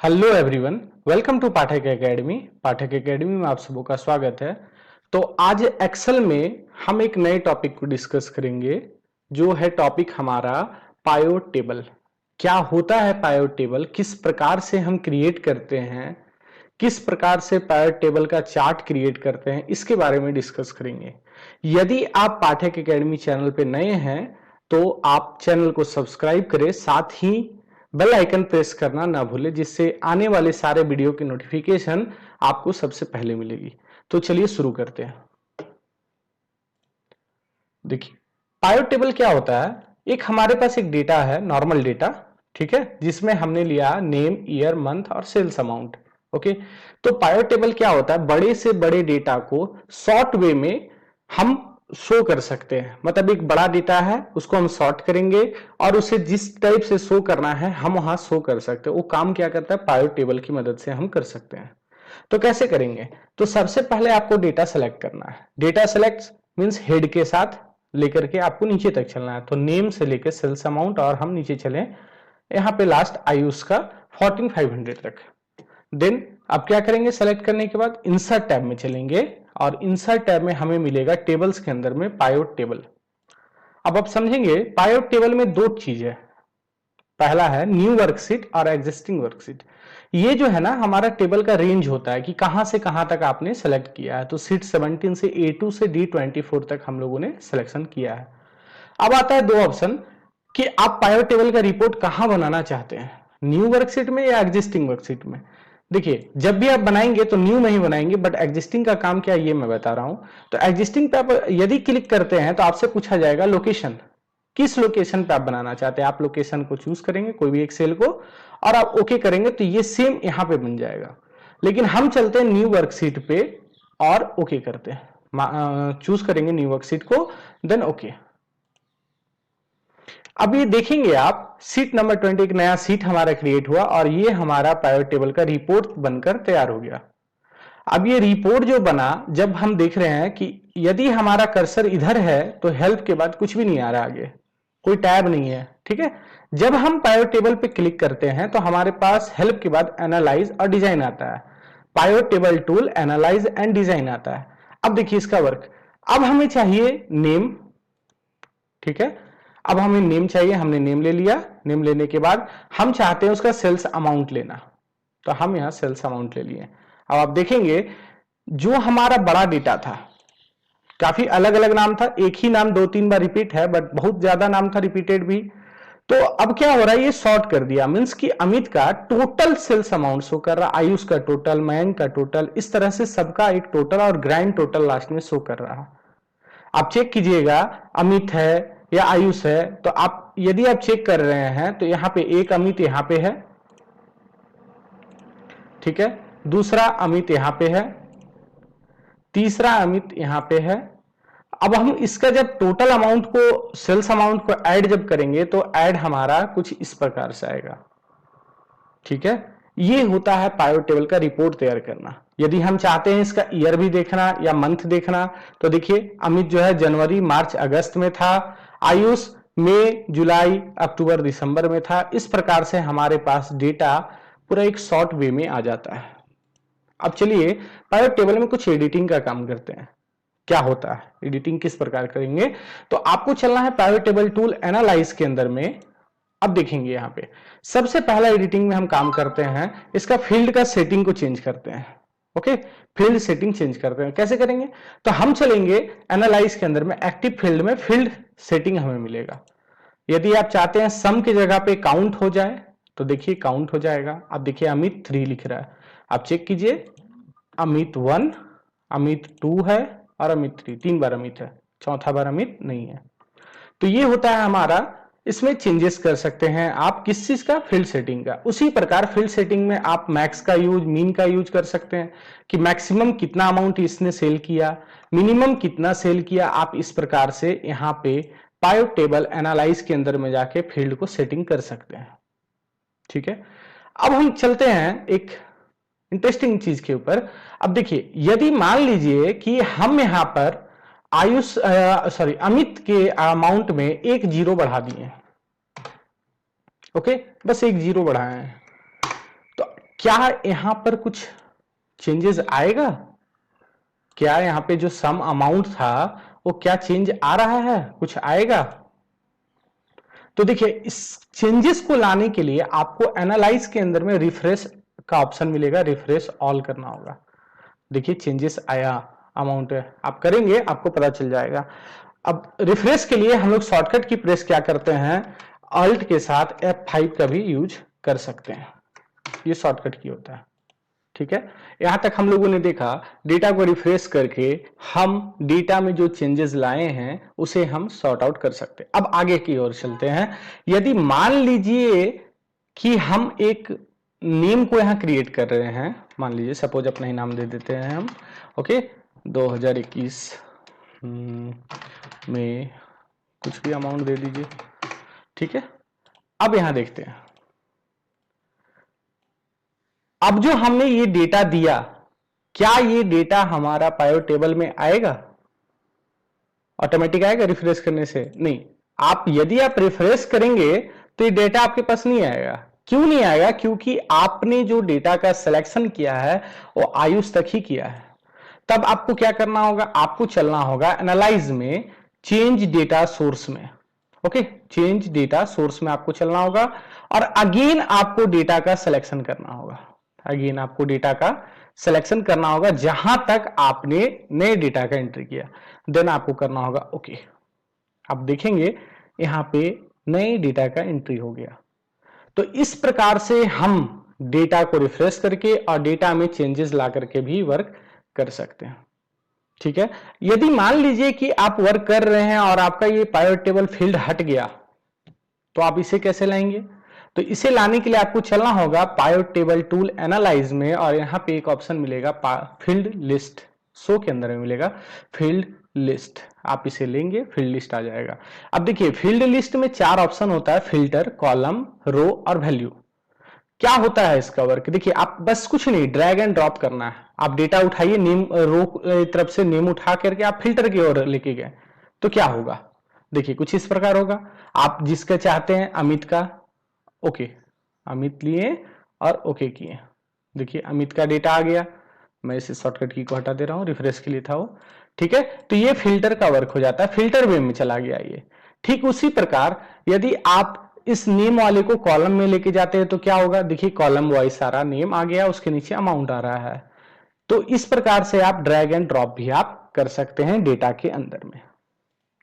Hello everyone, welcome to Pathak academy. Pathak academy में आप सबों का स्वागत है। तो आज एक्सेल में हम एक नए टॉपिक को डिस्कस करेंगे, जो है टॉपिक हमारा पाइवट टेबल। क्या होता है पाइवट टेबल, किस प्रकार से हम क्रिएट करते हैं, किस प्रकार से पाइवट टेबल का चार्ट क्रिएट करते हैं, इसके बारे में डिस्कस करेंगे। यदि आप पाठक एकेडमी चैनल पे नए हैं तो आप चैनल को सब्सक्राइब करें, साथ ही बेल आइकन प्रेस करना ना भूलें, जिससे आने वाले सारे वीडियो की नोटिफिकेशन आपको सबसे पहले मिलेगी। तो चलिए शुरू करते हैं। देखिए, पाइवट टेबल क्या होता है। एक हमारे पास एक डेटा है, नॉर्मल डेटा, ठीक है, जिसमें हमने लिया नेम, ईयर, मंथ और सेल्स अमाउंट। ओके, तो पाइवट टेबल क्या होता है, बड़े से बड़े डेटा को शॉर्ट वे में हम शो कर सकते हैं। मतलब एक बड़ा डेटा है, उसको हम सॉर्ट करेंगे और उसे जिस टाइप से शो करना है हम वहां शो कर सकते हैं। वो काम क्या करता है, पाइवट टेबल की मदद से हम कर सकते हैं। तो कैसे करेंगे, तो सबसे पहले आपको डेटा सेलेक्ट करना है। डेटा सेलेक्ट मींस हेड के साथ लेकर के आपको नीचे तक चलना है। तो नेम से लेकर सेल्स अमाउंट और हम नीचे चले, यहाँ पे लास्ट आयुष का 14500 तक। देन अब क्या करेंगे, सेलेक्ट करने के बाद इंसर्ट टैब में चलेंगे और इंसर्ट टैब में हमें मिलेगा टेबल्स के अंदर में पाइवट टेबल। अब आप समझेंगे पाइवट टेबल में दो चीज है। पहला है न्यू वर्कशीट और एग्जिस्टिंग वर्कशीट। ये जो है ना, हमारा टेबल का रेंज होता है कि कहां से कहां तक आपने सेलेक्ट किया है। तो सीट 17 से A2 से D24 तक हम लोगों ने सिलेक्शन किया है। अब आता है दो ऑप्शन कि आप पाइवट टेबल का रिपोर्ट कहां बनाना चाहते हैं, न्यू वर्कशीट में या एग्जिस्टिंग वर्कशीट में। देखिए, जब भी आप बनाएंगे तो न्यू में ही बनाएंगे, बट एग्जिस्टिंग का काम क्या है ये मैं बता रहा हूं। तो एग्जिस्टिंग पे आप यदि क्लिक करते हैं तो आपसे पूछा जाएगा लोकेशन, किस लोकेशन पे आप बनाना चाहते हैं। आप लोकेशन को चूज करेंगे, कोई भी एक सेल को, और आप ओके करेंगे तो ये सेम यहां पे बन जाएगा। लेकिन हम चलते हैं न्यू वर्कशीट पे और ओके करते हैं, चूज करेंगे न्यू वर्कशीट को, देन ओके। अब ये देखेंगे आप, सीट नंबर 20 एक नया सीट हमारा क्रिएट हुआ और ये हमारा पाइवट टेबल का रिपोर्ट बनकर तैयार हो गया। अब ये रिपोर्ट जो बना, जब हम देख रहे हैं कि यदि हमारा कर्सर इधर है तो हेल्प के बाद कुछ भी नहीं आ रहा, आगे कोई टैब नहीं है, ठीक है। जब हम पाइवट टेबल पे क्लिक करते हैं तो हमारे पास हेल्प के बाद एनालाइज और डिजाइन आता है। Pivot table tool, analyse and design आता है। अब देखिए इसका वर्क। अब हमें चाहिए नेम, ठीक है। अब हमें नेम चाहिए, हमने नेम ले लिया। नेम लेने के बाद हम चाहते हैं उसका सेल्स अमाउंट लेना, तो हम यहां सेल्स अमाउंट ले लिए। अब आप देखेंगे जो हमारा बड़ा डेटा था, काफी अलग अलग नाम था, एक ही नाम दो तीन बार रिपीट है, बट बहुत ज्यादा नाम था रिपीटेड भी। तो अब क्या हो रहा है, ये शॉर्ट कर दिया, मींस कि अमित का टोटल सेल्स अमाउंट शो कर रहा, आयुष का टोटल, मयंक का टोटल, इस तरह से सबका एक टोटल और ग्रैंड टोटल लास्ट में शो कर रहा। आप चेक कीजिएगा, अमित है या आयुष है, तो आप यदि आप चेक कर रहे हैं तो यहां पे एक अमित यहां पे है, ठीक है, दूसरा अमित यहां पे है, तीसरा अमित यहां पे है। अब हम इसका जब टोटल अमाउंट को, सेल्स अमाउंट को ऐड जब करेंगे तो ऐड हमारा कुछ इस प्रकार से आएगा, ठीक है। ये होता है पाइवट टेबल का रिपोर्ट तैयार करना। यदि हम चाहते हैं इसका ईयर भी देखना या मंथ देखना, तो देखिए अमित जो है जनवरी, मार्च, अगस्त में था, आयुष मई, जुलाई, अक्टूबर, दिसंबर में था। इस प्रकार से हमारे पास डेटा पूरा एक शॉर्ट वे में आ जाता है। अब चलिए पाइवट टेबल में कुछ एडिटिंग का काम करते हैं। क्या होता है, एडिटिंग किस प्रकार करेंगे, तो आपको चलना है पाइवट टेबल टूल, एनालाइज के अंदर में। अब देखेंगे यहां पे सबसे पहला एडिटिंग में हम काम करते हैं, इसका फील्ड का सेटिंग को चेंज करते हैं। ओके, फील्ड सेटिंग चेंज करते हैं। कैसे करेंगे, तो हम चलेंगे एनालाइज के अंदर में, एक्टिव फील्ड में फील्ड सेटिंग हमें मिलेगा। यदि आप चाहते हैं सम की जगह पे काउंट हो जाए तो देखिए काउंट हो जाएगा। अब देखिए अमित 3 लिख रहा है, आप चेक कीजिए, अमित 1, अमित 2 है और अमित 3, 3 बार अमित है, चौथा बार अमित नहीं है। तो ये होता है हमारा, इसमें चेंजेस कर सकते हैं आप किस चीज का, फील्ड सेटिंग का। उसी प्रकार फील्ड सेटिंग में आप मैक्स का यूज, मीन का यूज कर सकते हैं कि मैक्सिमम कितना अमाउंट इसने सेल किया, मिनिमम कितना सेल किया। आप इस प्रकार से यहाँ पे पाइवट टेबल एनालाइज के अंदर में जाके फील्ड को सेटिंग कर सकते हैं, ठीक है। अब हम चलते हैं एक इंटरेस्टिंग चीज के ऊपर। अब देखिए, यदि मान लीजिए कि हम यहां पर आयुष अमित के अमाउंट में एक जीरो बढ़ा दिए, ओके, बस एक जीरो बढ़ाए हैं, तो क्या यहां पर कुछ चेंजेस आएगा? क्या यहां पे जो सम अमाउंट था वो क्या चेंज आ रहा है? कुछ आएगा? तो देखिए, इस चेंजेस को लाने के लिए आपको एनालाइज के अंदर में रिफ्रेश का ऑप्शन मिलेगा, रिफ्रेश ऑल करना होगा। देखिए चेंजेस आया, अमाउंट आप करेंगे आपको पता चल जाएगा। अब रिफ्रेश के लिए हम लोग शॉर्टकट की प्रेस क्या करते हैं, अल्ट के साथ F5 का भी यूज कर सकते हैं, ये शॉर्टकट की होता है। ठीक है, यहां तक हम लोगों ने देखा डेटा को रिफ्रेश करके हम डेटा में जो चेंजेस लाए हैं उसे हम सॉर्ट आउट कर सकते हैं। अब आगे की ओर चलते हैं। यदि मान लीजिए कि हम एक नेम को यहां क्रिएट कर रहे हैं, मान लीजिए सपोज अपना ही नाम दे देते हैं हम, ओके, 2021 में कुछ भी अमाउंट दे दीजिए। ठीक है, अब यहां देखते हैं, अब जो हमने ये डेटा दिया, क्या ये डेटा हमारा पाइवट टेबल में आएगा? ऑटोमेटिक आएगा रिफ्रेश करने से? नहीं। आप यदि आप रिफ्रेश करेंगे तो ये डेटा आपके पास नहीं आएगा। क्यों नहीं आएगा? क्योंकि आपने जो डेटा का सिलेक्शन किया है वो आयुष तक ही किया है। तब आपको क्या करना होगा, आपको चलना होगा एनालाइज में, चेंज डेटा सोर्स में। ओके, चेंज डेटा सोर्स में आपको चलना होगा और अगेन आपको डेटा का सिलेक्शन करना होगा। अगेन आपको डेटा का सिलेक्शन करना होगा जहां तक आपने नए डेटा का एंट्री किया, देन आपको करना होगा ओके। आप देखेंगे यहां पे नए डेटा का एंट्री हो गया। तो इस प्रकार से हम डेटा को रिफ्रेश करके और डेटा में चेंजेस ला करके भी वर्क कर सकते हैं। ठीक है, यदि मान लीजिए कि आप वर्क कर रहे हैं और आपका ये पाइवट टेबल फील्ड हट गया, तो आप इसे कैसे लाएंगे? तो इसे लाने के लिए आपको चलना होगा पाइवट टेबल टूल एनालाइज में, और यहां पे एक ऑप्शन मिलेगा फील्ड लिस्ट, शो के अंदर में मिलेगा फील्ड लिस्ट। आप इसे लेंगे, फील्ड लिस्ट आ जाएगा। अब देखिए फील्ड लिस्ट में 4 ऑप्शन होता है, फिल्टर, कॉलम, रो और वैल्यू। क्या होता है इसका वर्क? देखिए आप बस कुछ नहीं, ड्रैग एंड ड्रॉप करना है। आप डेटा उठाइए, नेम रो तरफ से नेम उठा करके आप फिल्टर की ओर लेके गए तो क्या होगा? देखिए कुछ इस प्रकार होगा। आप जिसका चाहते हैं, अमित का, ओके, अमित लिए और ओके किए। देखिए अमित का डेटा आ गया। मैं इसे शॉर्टकट की को हटा दे रहा हूं, रिफ्रेश के लिए था वो। ठीक है, तो ये फिल्टर का वर्क हो जाता है, फिल्टर वे में चला गया ये। ठीक उसी प्रकार यदि आप इस नेम वाले को कॉलम में लेके जाते हैं तो क्या होगा? देखिए कॉलम वाइज सारा नेम आ गया, उसके नीचे अमाउंट आ रहा है। तो इस प्रकार से आप ड्रैग एंड ड्रॉप भी आप कर सकते हैं डेटा के अंदर में।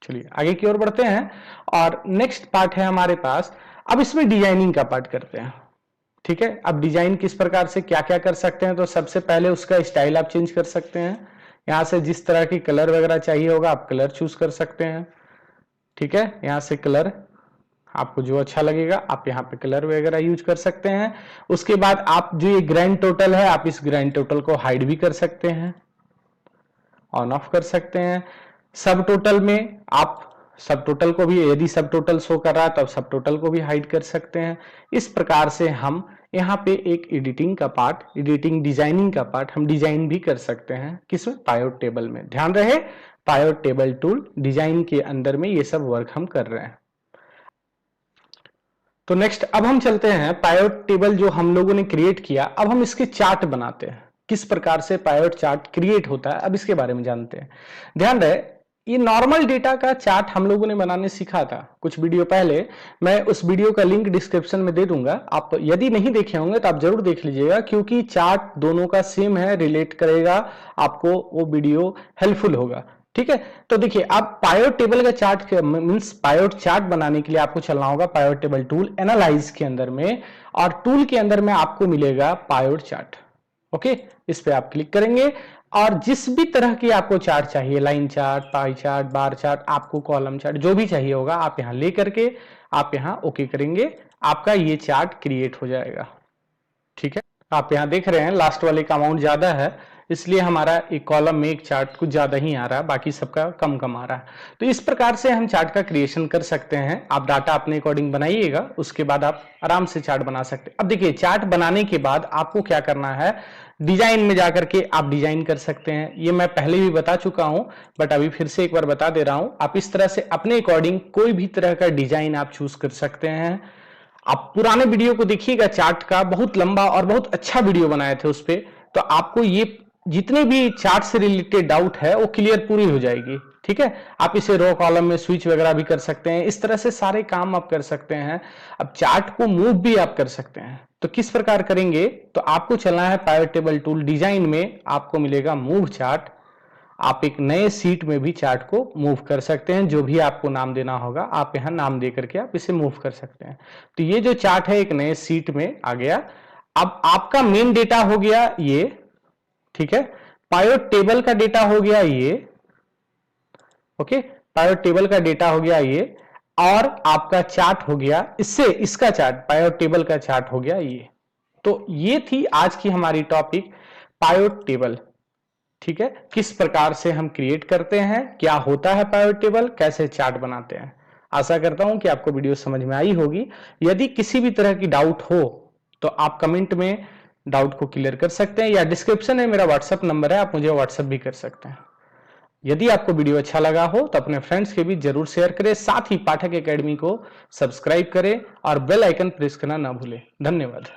चलिए आगे की ओर बढ़ते हैं और नेक्स्ट पार्ट है हमारे पास। अब इसमें डिजाइनिंग का पार्ट करते हैं। ठीक है, अब डिजाइन किस प्रकार से क्या क्या कर सकते हैं? तो सबसे पहले उसका स्टाइल आप चेंज कर सकते हैं। यहां से जिस तरह की कलर वगैरह चाहिए होगा आप कलर चूज कर सकते हैं। ठीक है, यहां से कलर आपको जो अच्छा लगेगा आप यहाँ पे कलर वगैरह यूज कर सकते हैं। उसके बाद आप जो ये ग्रैंड टोटल है, आप इस ग्रैंड टोटल को हाइड भी कर सकते हैं, ऑन ऑफ कर सकते हैं। सब टोटल में आप सब टोटल को भी, यदि सब टोटल शो कर रहा है तो आप सब टोटल को भी हाइड कर सकते हैं। इस प्रकार से हम यहाँ पे एक एडिटिंग का पार्ट, एडिटिंग डिजाइनिंग का पार्ट हम डिजाइन भी कर सकते हैं। किसमें? पाइवट टेबल में। ध्यान रहे पाइवट टेबल टूल डिजाइन के अंदर में ये सब वर्क हम कर रहे हैं। तो नेक्स्ट अब हम चलते हैं, पाइवट टेबल जो हम लोगों ने क्रिएट किया, अब हम इसके चार्ट बनाते हैं। किस प्रकार से पाइवट चार्ट क्रिएट होता है अब इसके बारे में जानते हैं। ध्यान रहे ये नॉर्मल डेटा का चार्ट हम लोगों ने बनाने सीखा था कुछ वीडियो पहले। मैं उस वीडियो का लिंक डिस्क्रिप्शन में दे दूंगा, आप यदि नहीं देखे होंगे तो आप जरूर देख लीजिएगा, क्योंकि चार्ट दोनों का सेम है, रिलेट करेगा, आपको वो वीडियो हेल्पफुल होगा। ठीक है, तो देखिए आप पाइवट टेबल का चार्ट मींस पाइवट चार्ट बनाने के लिए आपको चलना होगा पाइवट टेबल टूल एनालाइज के अंदर में, और टूल के अंदर में आपको मिलेगा पाइवट चार्ट। ओके, इस पे आप क्लिक करेंगे और जिस भी तरह की आपको चार्ट चाहिए, line chart, pie chart, bar chart, आपको कॉलम चार्ट, जो भी चाहिए होगा आप यहां ले करके आप यहां ओके करेंगे, आपका ये चार्ट क्रिएट हो जाएगा। ठीक है, आप यहां देख रहे हैं लास्ट वाले का अमाउंट ज्यादा है, इसलिए हमारा एक कॉलम में एक चार्ट कुछ ज्यादा ही आ रहा है, बाकी सबका कम कम आ रहा है। तो इस प्रकार से हम चार्ट का क्रिएशन कर सकते हैं। आप डाटा अपने अकॉर्डिंग बनाइएगा, उसके बाद आप आराम से चार्ट बना सकते हैं। अब देखिए चार्ट बनाने के बाद आपको क्या करना है, डिजाइन में जाकर के आप डिजाइन कर सकते हैं। ये मैं पहले भी बता चुका हूं, बट अभी फिर से एक बार बता दे रहा हूं। आप इस तरह से अपने अकॉर्डिंग कोई भी तरह का डिजाइन आप चूज कर सकते हैं। आप पुराने वीडियो को देखिएगा चार्ट का, बहुत लंबा और बहुत अच्छा वीडियो बनाए थे उस पर, तो आपको ये जितने भी चार्ट से रिलेटेड डाउट है वो क्लियर पूरी हो जाएगी। ठीक है, आप इसे रो कॉलम में स्विच वगैरह भी कर सकते हैं, इस तरह से सारे काम आप कर सकते हैं। अब चार्ट को मूव भी आप कर सकते हैं, तो किस प्रकार करेंगे, तो आपको चलना है पाइवट टेबल टूल, डिजाइन में आपको मिलेगा मूव चार्ट। आप एक नए सीट में भी चार्ट को मूव कर सकते हैं, जो भी आपको नाम देना होगा आप यहां नाम दे करके आप इसे मूव कर सकते हैं। तो ये जो चार्ट है एक नए सीट में आ गया। अब आपका मेन डेटा हो गया ये, ठीक है, पाइवट टेबल का डेटा हो गया ये, ओके, पाइवट टेबल का डेटा हो गया ये, और आपका चार्ट हो गया इससे इसका चार्ट, पाइवट टेबल का चार्ट हो गया ये। तो ये थी आज की हमारी टॉपिक पाइवट टेबल। ठीक है, किस प्रकार से हम क्रिएट करते हैं, क्या होता है पाइवट टेबल, कैसे चार्ट बनाते हैं। आशा करता हूं कि आपको वीडियो समझ में आई होगी। यदि किसी भी तरह की डाउट हो तो आप कमेंट में डाउट को क्लियर कर सकते हैं, या डिस्क्रिप्शन में मेरा व्हाट्सएप नंबर है, आप मुझे व्हाट्सएप भी कर सकते हैं। यदि आपको वीडियो अच्छा लगा हो तो अपने फ्रेंड्स के बीच जरूर शेयर करें, साथ ही पाठक एकेडमी को सब्सक्राइब करें और बेल आइकन प्रेस करना ना भूलें। धन्यवाद।